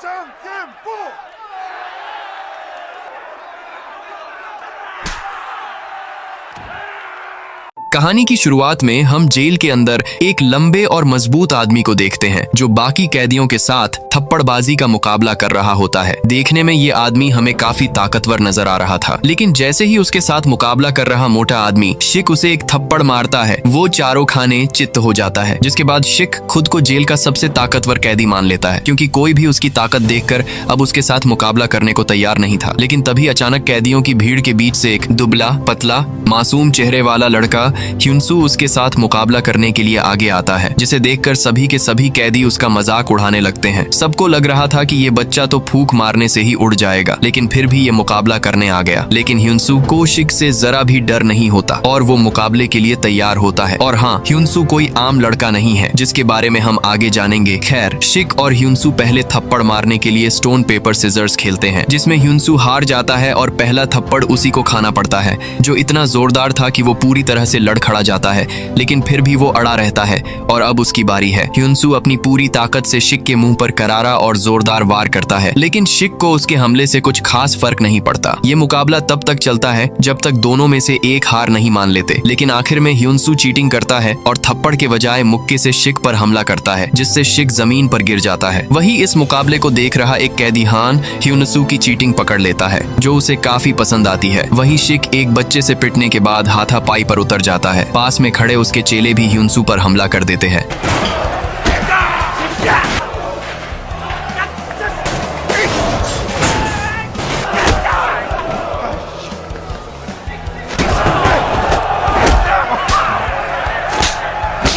장김부 कहानी की शुरुआत में हम जेल के अंदर एक लंबे और मजबूत आदमी को देखते हैं जो बाकी कैदियों के साथ थप्पड़बाजी का मुकाबला कर रहा होता है। देखने में ये आदमी हमें काफी ताकतवर नजर आ रहा था, लेकिन जैसे ही उसके साथ मुकाबला कर रहा मोटा आदमी शिक उसे एक थप्पड़ मारता है, वो चारों खाने चित्त हो जाता है। जिसके बाद शिक खुद को जेल का सबसे ताकतवर कैदी मान लेता है, क्योंकि कोई भी उसकी ताकत देखकर अब उसके साथ मुकाबला करने को तैयार नहीं था। लेकिन तभी अचानक कैदियों की भीड़ के बीच से एक दुबला पतला मासूम चेहरे वाला लड़का ह्युनसू उसके साथ मुकाबला करने के लिए आगे आता है, जिसे देखकर सभी के सभी कैदी उसका मजाक उड़ाने लगते हैं। सबको लग रहा था कि ये बच्चा तो फूंक मारने से ही उड़ जाएगा, लेकिन फिर भी ये मुकाबला करने आ गया। लेकिन ह्युनसू को शिक से जरा भी डर नहीं होता और वो मुकाबले के लिए तैयार होता है। और हाँ, ह्युनसू कोई आम लड़का नहीं है, जिसके बारे में हम आगे जानेंगे। खैर, शिक और ह्युनसू पहले थप्पड़ मारने के लिए स्टोन पेपर सिजर्स खेलते हैं, जिसमें ह्युनसू हार जाता है और पहला थप्पड़ उसी को खाना पड़ता है, जो इतना जोरदार था कि वो पूरी तरह से लड़ खड़ा जाता है। लेकिन फिर भी वो अड़ा रहता है और अब उसकी बारी है। ह्युनसू अपनी पूरी ताकत से शिक के मुंह पर करारा और जोरदार वार करता है, लेकिन शिक को उसके हमले से कुछ खास फर्क नहीं पड़ता। ये मुकाबला तब तक चलता है जब तक दोनों में से एक हार नहीं मान लेते। लेकिन आखिर में ह्युनसू चीटिंग करता है और थप्पड़ के बजाय मुक्के से शिक पर हमला करता है, जिससे शिक जमीन पर गिर जाता है। वही इस मुकाबले को देख रहा एक कैदी हान ह्युनसू की चीटिंग पकड़ लेता है, जो उसे काफी पसंद आती है। वही शिक एक बच्चे से पिटने के बाद हाथापाई पर उतर जाता है। पास में खड़े उसके चेले भी ह्युनसू पर हमला कर देते हैं।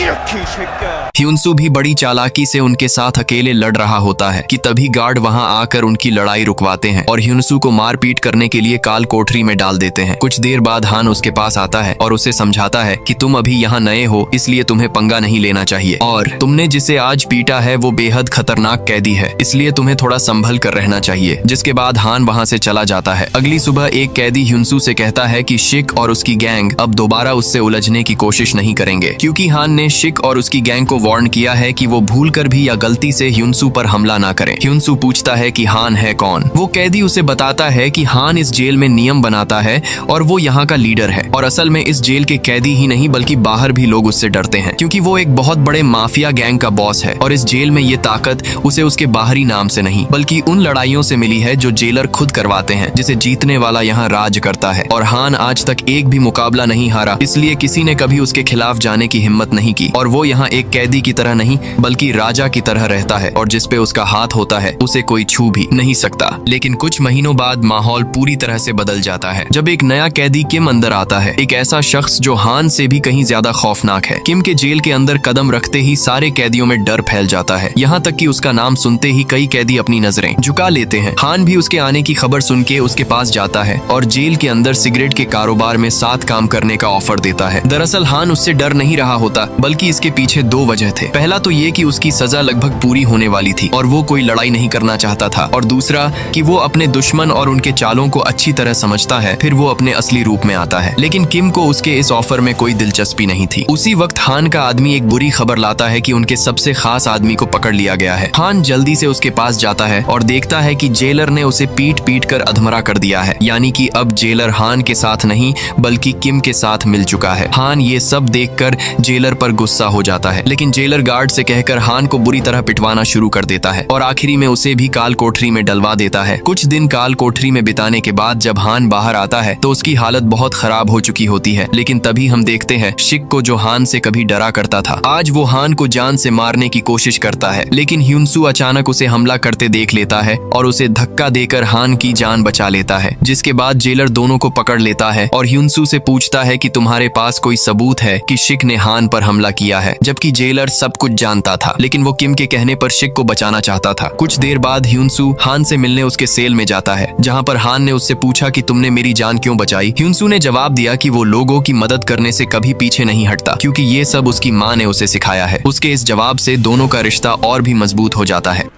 이렇게 이 새끼야 ह्युनसू भी बड़ी चालाकी से उनके साथ अकेले लड़ रहा होता है कि तभी गार्ड वहां आकर उनकी लड़ाई रुकवाते हैं और ह्युनसू को मारपीट करने के लिए काल कोठरी में डाल देते हैं। कुछ देर बाद हान उसके पास आता है और उसे समझाता है कि तुम अभी यहाँ नए हो, इसलिए तुम्हें पंगा नहीं लेना चाहिए, और तुमने जिसे आज पीटा है वो बेहद खतरनाक कैदी है, इसलिए तुम्हें थोड़ा संभल कर रहना चाहिए। जिसके बाद हान वहाँ से चला जाता है। अगली सुबह एक कैदी ह्युनसू से कहता है कि शिक और उसकी गैंग अब दोबारा उससे उलझने की कोशिश नहीं करेंगे, क्योंकि हान ने शिक और उसकी गैंग को वार्न किया है कि वो भूलकर भी या गलती से ह्युनसू पर हमला ना करें। ह्युनसू पूछता है कि हान है कौन। वो कैदी उसे बताता है कि हान इस जेल में नियम बनाता है और वो यहाँ का लीडर है, और असल में इस जेल के कैदी ही नहीं बल्कि बाहर भी लोग उससे डरते हैं, क्योंकि वो एक बहुत बड़े माफिया गैंग का बॉस है। और इस जेल में ये ताकत उसे उसके बाहरी नाम से नहीं बल्कि उन लड़ाइयों से मिली है जो जेलर खुद करवाते हैं, जिसे जीतने वाला यहाँ राज करता है। और हान आज तक एक भी मुकाबला नहीं हारा, इसलिए किसी ने कभी उसके खिलाफ जाने की हिम्मत नहीं की। और वो यहाँ एक कैदी की तरह नहीं बल्कि राजा की तरह रहता है, और जिस पे उसका हाथ होता है उसे कोई छू भी नहीं सकता। लेकिन कुछ महीनों बाद माहौल पूरी तरह से बदल जाता है, जब एक नया कैदी किम अंदर आता है, एक ऐसा शख्स जो हान से भी कहीं ज्यादा खौफनाक है। किम के जेल के अंदर कदम रखते ही सारे कैदियों में डर फैल जाता है, यहाँ तक कि उसका नाम सुनते ही कई कैदी अपनी नजरें झुका लेते हैं। हान भी उसके आने की खबर सुन के उसके पास जाता है और जेल के अंदर सिगरेट के कारोबार में साथ काम करने का ऑफर देता है। दरअसल हान उससे डर नहीं रहा होता, बल्कि इसके पीछे दो वजह थे। पहला तो ये कि उसकी सजा लगभग पूरी होने वाली थी और वो कोई लड़ाई नहीं करना चाहता था, और दूसरा कि वो अपने दुश्मन और उनके चालों को अच्छी तरह समझता है, फिर वो अपने असली रूप में आता है। लेकिन किम को उसके इस ऑफर में कोई दिलचस्पी नहीं थी। उसी वक्त हान का आदमी एक बुरी खबर लाता है कि उनके सबसे खास आदमी को पकड़ लिया गया है। हान जल्दी से उसके पास जाता है और देखता है कि जेलर ने उसे पीट पीट कर अधमरा कर दिया है, यानी कि अब जेलर हान के साथ नहीं बल्कि किम के साथ मिल चुका है। हान ये सब देखकर जेलर पर गुस्सा हो जाता है, लेकिन जेलर गार्ड से कहकर हान को बुरी तरह पिटवाना शुरू कर देता है और आखिरी में उसे भी काल कोठरी में डलवा देता है। कुछ दिन काल कोठरी में बिताने के बाद जब हान बाहर आता है तो उसकी हालत बहुत खराब हो चुकी होती है। लेकिन तभी हम देखते हैं शिक को, जो हान से कभी डरा करता था, आज वो हान को जान से मारने की कोशिश करता है। लेकिन ह्युनसू अचानक उसे हमला करते देख लेता है और उसे धक्का देकर हान की जान बचा लेता है। जिसके बाद जेलर दोनों को पकड़ लेता है और ह्युनसू से पूछता है कि तुम्हारे पास कोई सबूत है कि शिक ने हान पर हमला किया है, जबकि जेलर सब कुछ जानता था, लेकिन वो किम के कहने पर शिक को बचाना चाहता था। कुछ देर बाद ह्युनसू हान से मिलने उसके सेल में जाता है, जहां पर हान ने उससे पूछा कि तुमने मेरी जान क्यों बचाई। ह्युनसू ने जवाब दिया कि वो लोगों की मदद करने से कभी पीछे नहीं हटता, क्योंकि ये सब उसकी माँ ने उसे सिखाया है। उसके इस जवाब से दोनों का रिश्ता और भी मजबूत हो जाता है।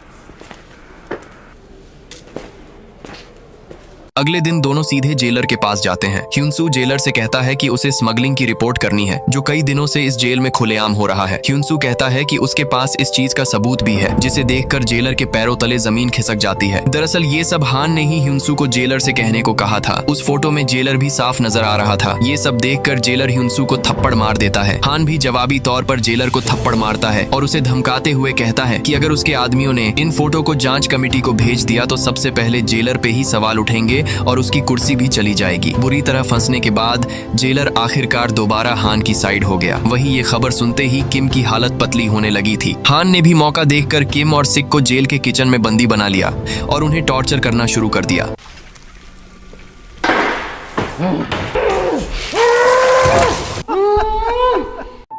अगले दिन दोनों सीधे जेलर के पास जाते हैं। ह्युनसू जेलर से कहता है कि उसे स्मगलिंग की रिपोर्ट करनी है, जो कई दिनों से इस जेल में खुलेआम हो रहा है। ह्युनसू कहता है कि उसके पास इस चीज का सबूत भी है, जिसे देखकर जेलर के पैरों तले जमीन खिसक जाती है। दरअसल ये सब हान ने ही ह्युनसू को जेलर से कहने को कहा था। उस फोटो में जेलर भी साफ नजर आ रहा था। ये सब देखकर जेलर ह्युनसू को थप्पड़ मार देता है। हान भी जवाबी तौर पर जेलर को थप्पड़ मारता है और उसे धमकाते हुए कहता है कि अगर उसके आदमियों ने इन फोटो को जांच कमेटी को भेज दिया तो सबसे पहले जेलर पे ही सवाल उठेंगे और उसकी कुर्सी भी चली जाएगी। बुरी तरह फंसने के बाद जेलर आखिरकार दोबारा हान की साइड हो गया। वहीं ये खबर सुनते ही किम की हालत पतली होने लगी थी। हान ने भी मौका देखकर किम और सिक को जेल के किचन में बंदी बना लिया और उन्हें टॉर्चर करना शुरू कर दिया।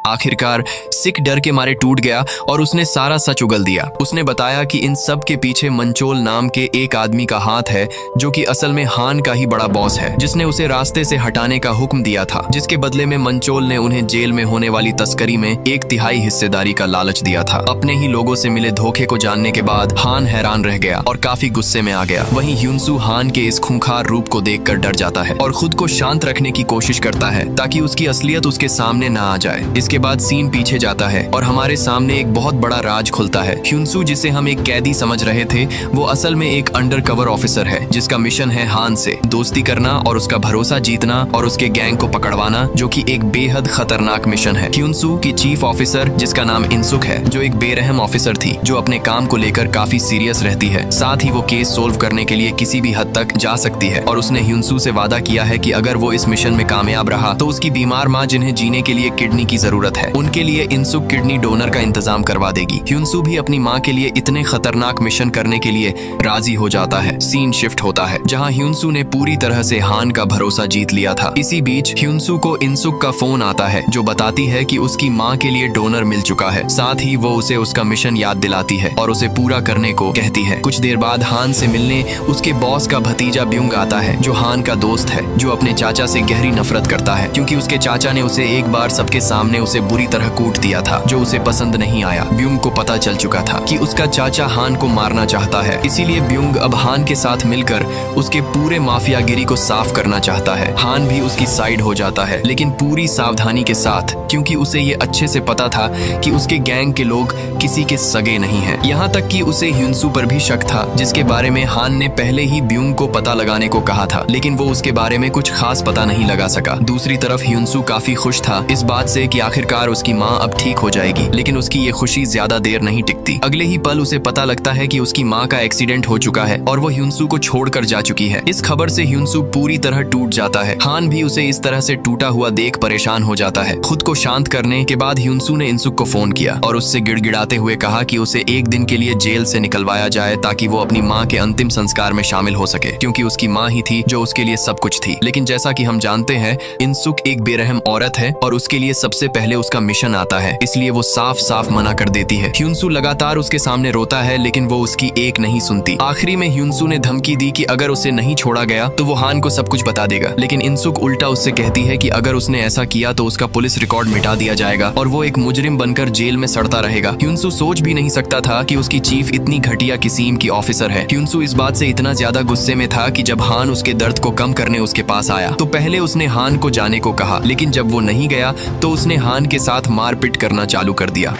आखिरकार सिक डर के मारे टूट गया और उसने सारा सच उगल दिया। उसने बताया कि इन सब के पीछे मंचोल नाम के एक आदमी का हाथ है, जो कि असल में हान का ही बड़ा बॉस है, जिसने उसे रास्ते से हटाने का हुक्म दिया था, जिसके बदले में मंचोल ने उन्हें जेल में होने वाली तस्करी में 1/3 हिस्सेदारी का लालच दिया था। अपने ही लोगों से मिले धोखे को जानने के बाद हान हैरान रह गया और काफी गुस्से में आ गया। वहीं ह्युनसू हान के इस खूंखार रूप को देखकर डर जाता है और खुद को शांत रखने की कोशिश करता है ताकि उसकी असलियत उसके सामने ना आ जाए। इसके बाद सीन पीछे जाता है और हमारे सामने एक बहुत बड़ा राज खुलता है। ह्युनसू, जिसे हम एक कैदी समझ रहे थे, वो असल में एक अंडरकवर ऑफिसर है, जिसका मिशन है हान से दोस्ती करना और उसका भरोसा जीतना और उसके गैंग को पकड़वाना, जो कि एक बेहद खतरनाक मिशन है। ह्युनसू की चीफ ऑफिसर, जिसका नाम इंसुक है, जो एक बेरहम ऑफिसर थी, जो अपने काम को लेकर काफी सीरियस रहती है। साथ ही वो केस सोल्व करने के लिए किसी भी हद तक जा सकती है और उसने ह्युनसू से वादा किया है कि अगर वो इस मिशन में कामयाब रहा तो उसकी बीमार माँ, जिन्हें जीने के लिए किडनी की जरूरत है, उनके लिए इंसुक किडनी डोनर का इंतजाम करवा देगी। ह्युनसू भी अपनी माँ के लिए इतने खतरनाक मिशन करने के लिए राजी हो जाता है। सीन शिफ्ट होता है जहाँ ह्युनसू ने पूरी तरह से हान का भरोसा जीत लिया था। इसी बीच ह्युनसू को इंसुक का फोन आता है, जो बताती है कि उसकी माँ के लिए डोनर मिल चुका है। साथ ही वो उसे उसका मिशन याद दिलाती है और उसे पूरा करने को कहती है। कुछ देर बाद हान से मिलने उसके बॉस का भतीजा ब्युंग आता है, जो हान का दोस्त है, जो अपने चाचा से गहरी नफरत करता है, क्योंकि उसके चाचा ने उसे एक बार सबके सामने उसे बुरी तरह कूट दिया था, जो उसे पसंद नहीं आया। ब्युंग को पता चल चुका था कि उसका चाचा हान को मारना चाहता है, इसीलिए ब्युंग अब हान के साथ मिलकर उसके पूरे माफियागिरी को साफ करना चाहता है। हान भी उसकी साइड हो जाता है, लेकिन पूरी सावधानी के साथ, क्योंकि उसे ये अच्छे से पता था कि उसके गैंग के लोग किसी के सगे नहीं हैं। यहाँ तक कि उसे ह्युनसू पर भी शक था, जिसके बारे में हान ने पहले ही ब्युंग को पता लगाने को कहा था, लेकिन वो उसके बारे में कुछ खास पता नहीं लगा सका। दूसरी तरफ ह्युनसू काफी खुश था इस बात से कि आखिरकार उसकी माँ अब ठीक हो जाएगी, लेकिन उसकी ये खुशी ज्यादा देर नहीं टिकती। अगले ही पल उसे पता लगता है कि उसकी माँ का एक्सीडेंट हो चुका है और वो ह्युनसू को छोड़कर जा चुकी है। इस खबर से ह्युनसू पूरी तरह टूट जाता है। हान भी उसे इस तरह से टूटा हुआ देख परेशान हो जाता है। खुद को शांत करने के बाद ह्युनसू ने इंसुक को फोन किया और उससे गिड़गिड़ाते हुए कहा कि उसे एक दिन के लिए जेल से निकलवाया जाए, ताकि वो अपनी माँ के अंतिम संस्कार में शामिल हो सके, क्योंकि उसकी माँ ही थी जो उसके लिए सब कुछ थी। लेकिन जैसा कि हम जानते हैं, इंसुक एक बेरहम औरत है और उसके लिए सबसे पहले उसका मिशन आता है, इसलिए वो साफ साफ मना कर देती है। ह्युनसू लगातार उसके सामने रोता है, लेकिन वो उसकी एक नहीं सुनती। आखिरी में ह्युनसू ने धमकी दी कि अगर उसे नहीं छोड़ा गया तो वो हान को सब कुछ बता देगा, लेकिन इंसुक उल्टा उससे कहती है कि अगर उसने ऐसा किया तो उसका पुलिस रिकॉर्ड मिटा दिया जाएगा और वो एक मुजरिम बनकर जेल में सड़ता रहेगा। ह्युनसू सोच भी नहीं सकता था कि उसकी चीफ इतनी घटिया किस्म की ऑफिसर है। ह्युनसू इस बात से इतना ज्यादा गुस्से में था कि जब हान उसके दर्द को कम करने उसके पास आया तो पहले उसने हान को जाने को कहा, लेकिन जब वो नहीं गया तो उसने हान के साथ मारपीट करना चालू कर दिया।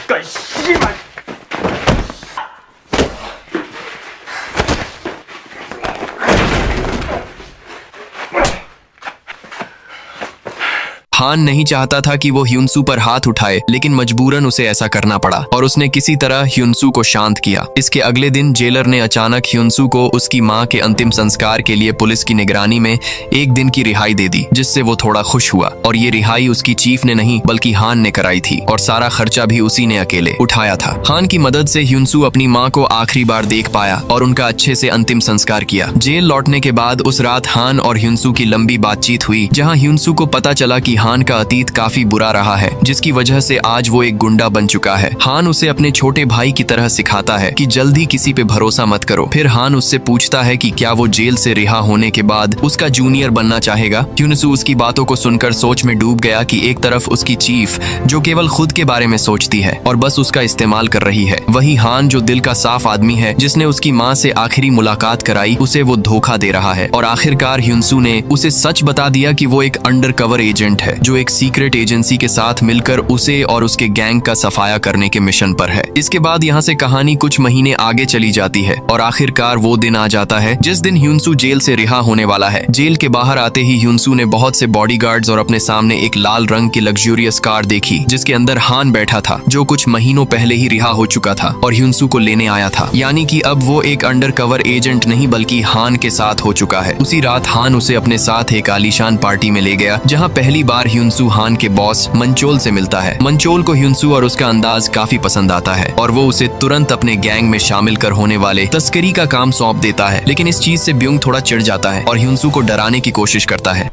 हान नहीं चाहता था कि वो ह्युनसू पर हाथ उठाए, लेकिन मजबूरन उसे ऐसा करना पड़ा और उसने किसी तरह ह्युनसू को शांत किया। इसके अगले दिन जेलर ने अचानक ह्युनसू को उसकी माँ के अंतिम संस्कार के लिए पुलिस की निगरानी में एक दिन की रिहाई दे दी, जिससे वो थोड़ा खुश हुआ। और ये रिहाई उसकी चीफ ने नहीं बल्कि हान ने कराई थी और सारा खर्चा भी उसी ने अकेले उठाया था। हान की मदद से ह्युनसू अपनी माँ को आखिरी बार देख पाया और उनका अच्छे से अंतिम संस्कार किया। जेल लौटने के बाद उस रात हान और ह्युनसू की लंबी बातचीत हुई, जहाँ ह्युनसू को पता चला कि हान हान का अतीत काफी बुरा रहा है, जिसकी वजह से आज वो एक गुंडा बन चुका है। हान उसे अपने छोटे भाई की तरह सिखाता है कि जल्दी किसी पे भरोसा मत करो। फिर हान उससे पूछता है कि क्या वो जेल से रिहा होने के बाद उसका जूनियर बनना चाहेगा। ह्युनसू उसकी बातों को सुनकर सोच में डूब गया कि एक तरफ उसकी चीफ जो केवल खुद के बारे में सोचती है और बस उसका इस्तेमाल कर रही है, वही हान जो दिल का साफ आदमी है, जिसने उसकी माँ से आखिरी मुलाकात कराई, उसे वो धोखा दे रहा है। और आखिरकार ह्युनसू ने उसे सच बता दिया कि वो एक अंडरकवर एजेंट है जो एक सीक्रेट एजेंसी के साथ मिलकर उसे और उसके गैंग का सफाया करने के मिशन पर है। इसके बाद यहाँ से कहानी कुछ महीने आगे चली जाती है और आखिरकार वो दिन आ जाता है जिस दिन ह्युनसू जेल से रिहा होने वाला है। जेल के बाहर आते ही ह्युनसू ने बहुत से बॉडीगार्ड्स और अपने सामने एक लाल रंग की लग्जूरियस कार देखी, जिसके अंदर हान बैठा था, जो कुछ महीनों पहले ही रिहा हो चुका था और ह्युनसू को लेने आया था। यानी कि अब वो एक अंडरकवर एजेंट नहीं बल्कि हान के साथ हो चुका है। उसी रात हान उसे अपने साथ एक आलीशान पार्टी में ले गया, जहाँ पहली बार ह्युनसू हान के बॉस मंचोल से मिलता है। मंचोल को ह्युनसू और उसका अंदाज काफी पसंद आता है और वो उसे तुरंत अपने गैंग में शामिल कर होने वाले तस्करी का काम सौंप देता है। लेकिन इस चीज से ब्यूंग थोड़ा चिढ़ जाता है और ह्युनसू को डराने की कोशिश करता है।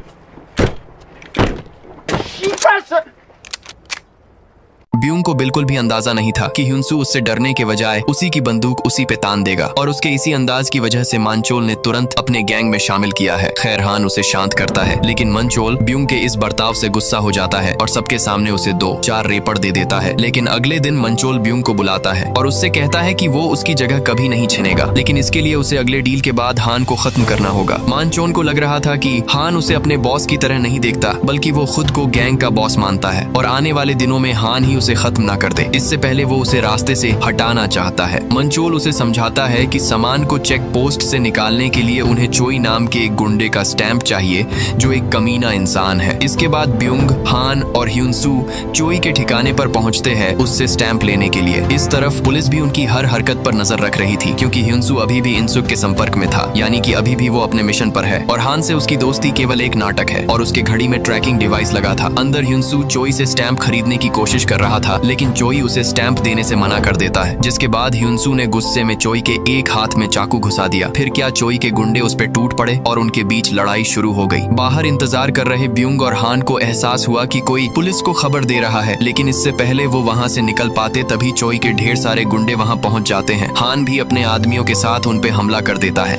ब्यूंग को बिल्कुल भी अंदाजा नहीं था कि ह्युनसू उससे डरने के बजाय उसी की बंदूक उसी पे तान देगा और उसके इसी अंदाज की वजह से मंचोल ने तुरंत अपने गैंग में शामिल किया है। खैर हान उसे शांत करता है, लेकिन मंचोल ब्यूंग के इस बर्ताव से गुस्सा हो जाता है और सबके सामने उसे 2-4 रेपड़ दे देता है। लेकिन अगले दिन मंचोल ब्यूंग को बुलाता है और उससे कहता है कि वो उसकी जगह कभी नहीं छिनेगा, लेकिन इसके लिए उसे अगले डील के बाद हान को खत्म करना होगा। मंचोल को लग रहा था कि हान उसे अपने बॉस की तरह नहीं देखता, बल्कि वो खुद को गैंग का बॉस मानता है और आने वाले दिनों में हान ही उसे खत्म ना कर दे, इससे पहले वो उसे रास्ते से हटाना चाहता है। मंचोल उसे समझाता है कि सामान को चेक पोस्ट से निकालने के लिए उन्हें चोई नाम के एक गुंडे का स्टैंप चाहिए जो एक कमीना इंसान है। इसके बाद ब्यूंग, हान और ह्युनसू चोई के ठिकाने पर पहुंचते हैं उससे स्टैंप लेने के लिए। इस तरफ पुलिस भी उनकी हर हरकत पर नजर रख रही थी, क्योंकि ह्युनसू अभी भी इनसुक के संपर्क में था, यानी कि अभी भी वो अपने मिशन पर है और हान से उसकी दोस्ती केवल एक नाटक है और उसके घड़ी में ट्रैकिंग डिवाइस लगा था। अंदर ह्युनसू चोई से स्टैंप खरीदने की कोशिश कर रहा था, लेकिन चोई उसे स्टैंप देने से मना कर देता है, जिसके बाद ह्युनसू ने गुस्से में चोई के एक हाथ में चाकू घुसा दिया। फिर क्या चोई के गुंडे उस पे टूट पड़े और उनके बीच लड़ाई शुरू हो गई। बाहर इंतजार कर रहे ब्यूंग और हान को एहसास हुआ कि कोई पुलिस को खबर दे रहा है, लेकिन इससे पहले वो वहाँ से निकल पाते तभी चोई के ढेर सारे गुंडे वहाँ पहुँच जाते हैं। हान भी अपने आदमियों के साथ उन पे हमला कर देता है।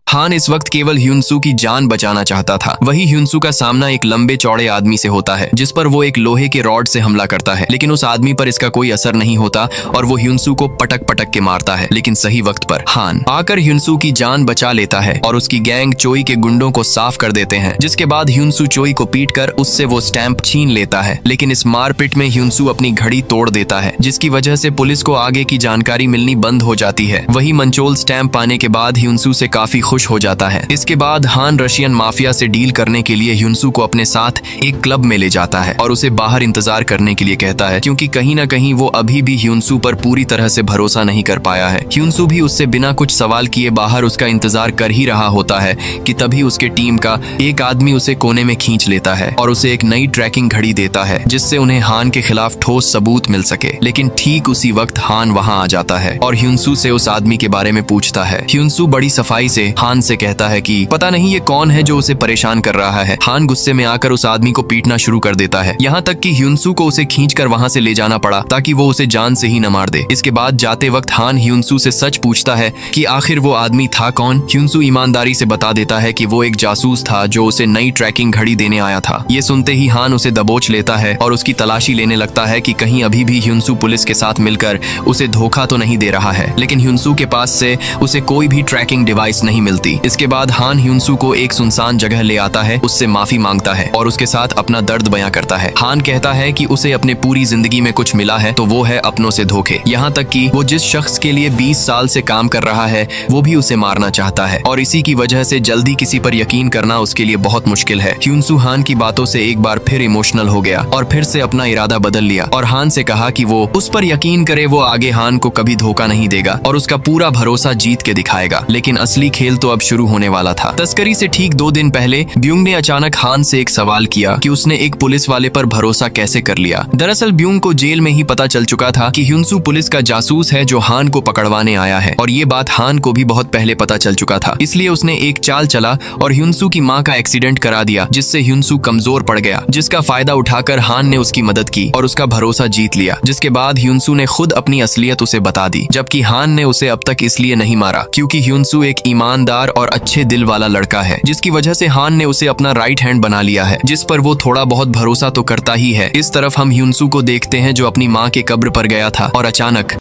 हान इस वक्त केवल ह्युनसू की जान बचाना चाहता था। वही ह्युनसू का सामना एक लंबे चौड़े आदमी से होता है, जिस पर वो एक लोहे के रॉड से हमला करता है, लेकिन उस आदमी पर इसका कोई असर नहीं होता और वो ह्युनसू को पटक पटक के मारता है। लेकिन सही वक्त पर हान आकर ह्युनसू की जान बचा लेता है और उसकी गैंग चोई के गुंडों को साफ कर देते हैं, जिसके बाद ह्युनसू चोई को पीट कर उससे वो स्टैंप छीन लेता है। लेकिन इस मारपीट में ह्युनसू अपनी घड़ी तोड़ देता है, जिसकी वजह से पुलिस को आगे की जानकारी मिलनी बंद हो जाती है। वही मंचोल स्टैंप पाने के बाद ह्युनसू से काफी खुश हो जाता है। इसके बाद हान रशियन माफिया से डील करने के लिए ह्युनसू को अपने साथ एक क्लब में ले जाता है और उसे बाहर इंतजार करने के लिए कहता है, क्योंकि कहीं ना कहीं वो अभी भी ह्युनसू पर पूरी तरह से भरोसा नहीं कर पाया है। ह्युनसू भी उससे बिना कुछ सवाल किए बाहर उसका इंतजार कर ही रहा होता है कि तभी उसके टीम का एक आदमी उसे कोने में खींच लेता है और उसे एक नई ट्रैकिंग घड़ी देता है, जिससे उन्हें हान के खिलाफ ठोस सबूत मिल सके। लेकिन ठीक उसी वक्त हान वहाँ आ जाता है और ह्युनसू से उस आदमी के बारे में पूछता है। ह्युनसू बड़ी सफाई से हान से कहता है कि पता नहीं ये कौन है जो उसे परेशान कर रहा है। हान गुस्से में आकर उस आदमी को पीटना शुरू कर देता है, यहाँ तक कि ह्युनसू को उसे खींचकर वहाँ से ले जाना पड़ा ताकि वो उसे जान से ही न मार दे। इसके बाद जाते वक्त हान ह्युनसू से सच पूछता है कि आखिर वो आदमी था कौन। ह्युनसू ईमानदारी से बता देता है कि वो एक जासूस था जो उसे नई ट्रैकिंग घड़ी देने आया था। ये सुनते ही हान उसे दबोच लेता है और उसकी तलाशी लेने लगता है कि कहीं अभी भी ह्युनसू पुलिस के साथ मिलकर उसे धोखा तो नहीं दे रहा है। लेकिन ह्युनसू के पास से उसे कोई भी ट्रैकिंग डिवाइस नहीं मिलती। इसके बाद हान ह्युनसू को एक सुनसान जगह ले आता है, उससे माफी मांगता है और उसके साथ अपना दर्द बयां करता है। हान कहता है कि उसे अपने पूरी जिंदगी में कुछ मिला है तो वो है अपनों से धोखे, यहाँ तक कि वो जिस शख्स के लिए 20 साल से काम कर रहा है वो भी उसे मारना चाहता है और इसी की वजह से जल्दी किसी पर यकीन करना उसके लिए बहुत मुश्किल है। ह्युनसू हान की बातों से एक बार फिर इमोशनल हो गया और फिर से अपना इरादा बदल लिया और हान से कहा कि वो उस पर यकीन करे, वो आगे हान को कभी धोखा नहीं देगा और उसका पूरा भरोसा जीत के दिखाएगा। लेकिन असली खेल तो अब शुरू होने वाला था। तस्करी से ठीक 2 दिन पहले ब्यूंग ने अचानक हान से एक सवाल किया कि उसने एक पुलिस वाले पर भरोसा कैसे कर लिया। दरअसल ब्यूंग को जेल में ही पता चल चुका था कि ह्युनसू पुलिस का जासूस है जो हान को पकड़वाने आया है, और ये बात हान को भी बहुत पहले पता चल चुका था। इसलिए उसने एक चाल चला और ह्युनसू की माँ का एक्सीडेंट करा दिया, जिससे ह्युनसू कमजोर पड़ गया, जिसका फायदा उठाकर हान ने उसकी मदद की और उसका भरोसा जीत लिया। जिसके बाद ह्युनसू ने खुद अपनी असलियत उसे बता दी, जबकि हान ने उसे अब तक इसलिए नहीं मारा क्योंकि ह्युनसू एक ईमानदार और अच्छे दिल वाला लड़का है, जिसकी वजह से हान ने उसे अपना राइट हैंड बना लिया है, जिस पर वो थोड़ा बहुत भरोसा तो करता ही है। इस तरफ हम ह्युनसू को देखते हैं जो अपनी माँ के कब्र पर गया था और अचानक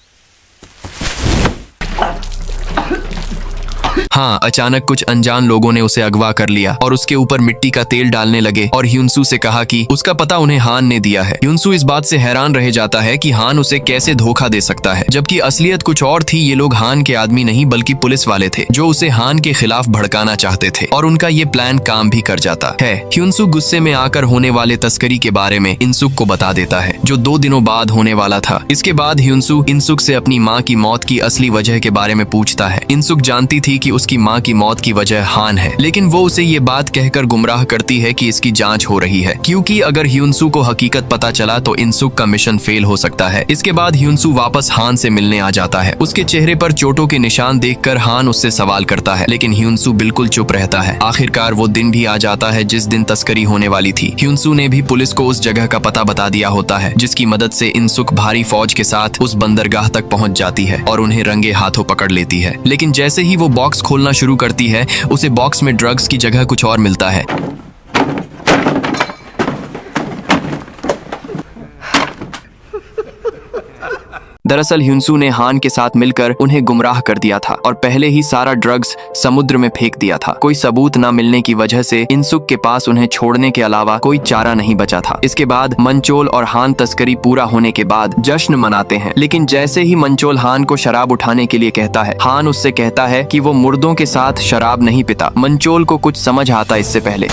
कुछ अनजान लोगों ने उसे अगवा कर लिया और उसके ऊपर मिट्टी का तेल डालने लगे और ह्युनसू से कहा कि उसका पता उन्हें हान ने दिया है। ह्युनसू इस बात से हैरान रह जाता है कि हान उसे कैसे धोखा दे सकता है, जबकि असलियत कुछ और थी। ये लोग हान के आदमी नहीं बल्कि पुलिस वाले थे जो उसे हान के खिलाफ भड़काना चाहते थे, और उनका ये प्लान काम भी कर जाता है। ह्युनसू गुस्से में आकर होने वाले तस्करी के बारे में इनसुक को बता देता है, जो 2 दिनों बाद होने वाला था। इसके बाद ह्युनसू इनसुक से अपनी माँ की मौत की असली वजह के बारे में पूछता है। इनसुक जानती थी कि उसकी माँ की मौत की वजह हान है, लेकिन वो उसे ये बात कहकर गुमराह करती है कि इसकी जांच हो रही है, क्योंकि अगर ह्युनसू को हकीकत पता चला तो इनसुक का मिशन फेल हो सकता है। इसके बाद ह्युनसू वापस हान से मिलने आ जाता है। उसके चेहरे पर चोटों के निशान देखकर हान उससे सवाल करता है, लेकिन ह्युनसू बिल्कुल चुप रहता है। आखिरकार वो दिन भी आ जाता है जिस दिन तस्करी होने वाली थी। ह्युनसू ने भी पुलिस को उस जगह का पता बता दिया होता है, जिसकी मदद से इनसुक भारी फौज के साथ उस बंदरगाह तक पहुंच जाती है और उन्हें रंगे हाथों पकड़ लेती है। लेकिन जैसे ही वो बॉक्स खोलना शुरू करती है, उसे बॉक्स में ड्रग्स की जगह कुछ और मिलता है। दरअसल ह्युनसू ने हान के साथ मिलकर उन्हें गुमराह कर दिया था और पहले ही सारा ड्रग्स समुद्र में फेंक दिया था। कोई सबूत न मिलने की वजह से इनसुक के पास उन्हें छोड़ने के अलावा कोई चारा नहीं बचा था। इसके बाद मंचोल और हान तस्करी पूरा होने के बाद जश्न मनाते हैं, लेकिन जैसे ही मंचोल हान को शराब उठाने के लिए कहता है, हान उससे कहता है कि वो मुर्दों के साथ शराब नहीं पीता। मंचोल को कुछ समझ आता इससे पहले।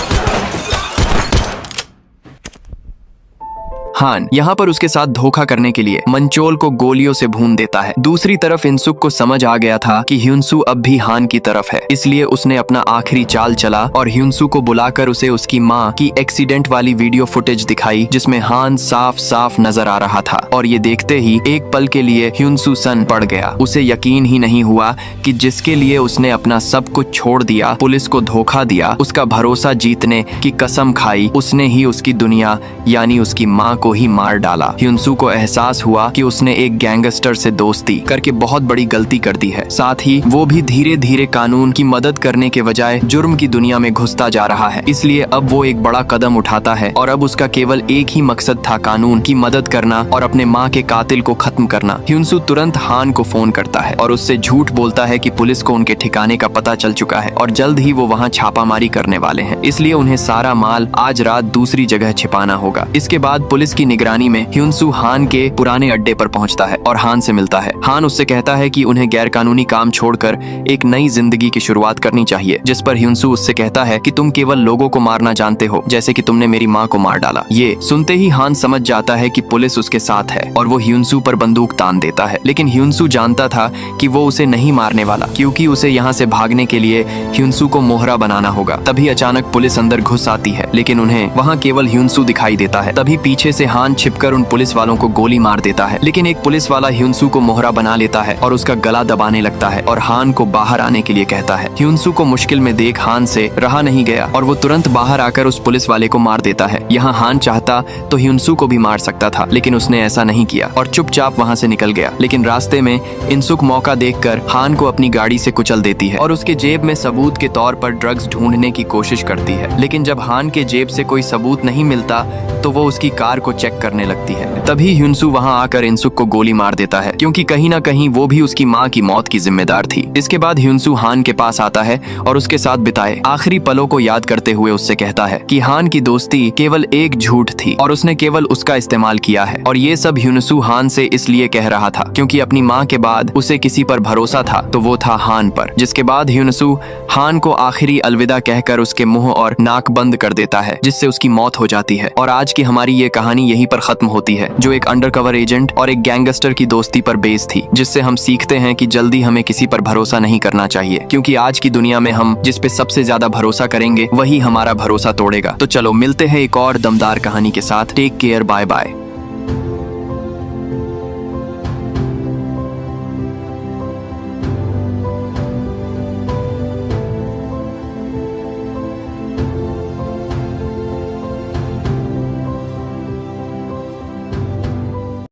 हान यहाँ पर उसके साथ धोखा करने के लिए मंचोल को गोलियों से भून देता है। दूसरी तरफ इनसुक को समझ आ गया था कि ह्युनसू अब भी हान की तरफ है, इसलिए उसने अपना आखिरी चाल चला और ह्युनसू को बुलाकर उसे उसकी माँ की एक्सीडेंट वाली वीडियो फुटेज दिखाई, जिसमें हान साफ साफ नजर आ रहा था। और ये देखते ही एक पल के लिए ह्युनसू सन पड़ गया। उसे यकीन ही नहीं हुआ कि जिसके लिए उसने अपना सब कुछ छोड़ दिया, पुलिस को धोखा दिया, उसका भरोसा जीतने की कसम खाई, उसने ही उसकी दुनिया यानी उसकी माँ को ही मार डाला। ह्युनसू को एहसास हुआ कि उसने एक गैंगस्टर से दोस्ती करके बहुत बड़ी गलती कर दी है। साथ ही वो भी धीरे धीरे कानून की मदद करने के बजाय जुर्म की दुनिया में घुसता जा रहा है। इसलिए अब वो एक बड़ा कदम उठाता है और अब उसका केवल एक ही मकसद था, कानून की मदद करना और अपने माँ के कातिल को खत्म करना। ह्युनसू तुरंत हान को फोन करता है और उससे झूठ बोलता है कि पुलिस को उनके ठिकाने का पता चल चुका है और जल्द ही वो वहाँ छापामारी करने वाले हैं, इसलिए उन्हें सारा माल आज रात दूसरी जगह छिपाना होगा। इसके बाद पुलिस की निगरानी में ह्युनसू हान के पुराने अड्डे पर पहुंचता है और हान से मिलता है। हान उससे कहता है कि उन्हें गैर कानूनी काम छोड़कर एक नई जिंदगी की शुरुआत करनी चाहिए, जिस पर ह्युनसू उससे कहता है कि तुम केवल लोगों को मारना जानते हो, जैसे कि तुमने मेरी माँ को मार डाला। ये सुनते ही हान समझ जाता है कि पुलिस उसके साथ है और वो ह्युनसू पर बंदूक तान देता है। लेकिन ह्युनसू जानता था कि वो उसे नहीं मारने वाला, क्योंकि उसे यहाँ से भागने के लिए ह्युनसू को मोहरा बनाना होगा। तभी अचानक पुलिस अंदर घुस आती है, लेकिन उन्हें वहाँ केवल ह्युनसू दिखाई देता है। तभी पीछे से हान छिपकर उन पुलिस वालों को गोली मार देता है, लेकिन एक पुलिस वाला ह्युनसू को मोहरा बना लेता है और उसका गला दबाने लगता है और हान को बाहर आने के लिए कहता है। ह्युनसू को मुश्किल में देख हान से रहा नहीं गया और वो तुरंत बाहर आकर उस पुलिस वाले को मार देता है। यहाँ हान चाहता तो ह्युनसू को भी मार सकता था, लेकिन उसने ऐसा नहीं किया और चुपचाप वहाँ से निकल गया। लेकिन रास्ते में इनसुक मौका देखकर हान को अपनी गाड़ी से कुचल देती है और उसके जेब में सबूत के तौर पर ड्रग्स ढूंढने की कोशिश करती है। लेकिन जब हान के जेब से कोई सबूत नहीं मिलता तो वो उसकी कार को चेक करने लगती है। तभी ह्युनसू वहां आकर इनसुक को गोली मार देता है, क्योंकि कहीं ना कहीं वो भी उसकी माँ की मौत की जिम्मेदार थी। इसके बाद ह्युनसू हान के पास आता है और उसके साथ बिताए आखिरी पलों को याद करते हुए उससे कहता है कि हान की दोस्ती केवल एक झूठ थी और उसने केवल उसका इस्तेमाल किया है। और ये सब ह्युनसू हान से इसलिए कह रहा था क्योंकि अपनी माँ के बाद उसे किसी पर भरोसा था तो वो था हान पर। जिसके बाद ह्युनसू हान को आखिरी अलविदा कहकर उसके मुंह और नाक बंद कर देता है, जिससे उसकी मौत हो जाती है। और आज की हमारी ये कहानी कहानी यहीं पर खत्म होती है, जो एक अंडरकवर एजेंट और एक गैंगस्टर की दोस्ती पर बेस्ड थी, जिससे हम सीखते हैं कि जल्दी हमें किसी पर भरोसा नहीं करना चाहिए, क्योंकि आज की दुनिया में हम जिस पे सबसे ज्यादा भरोसा करेंगे वही हमारा भरोसा तोड़ेगा। तो चलो मिलते हैं एक और दमदार कहानी के साथ। Take care, bye bye.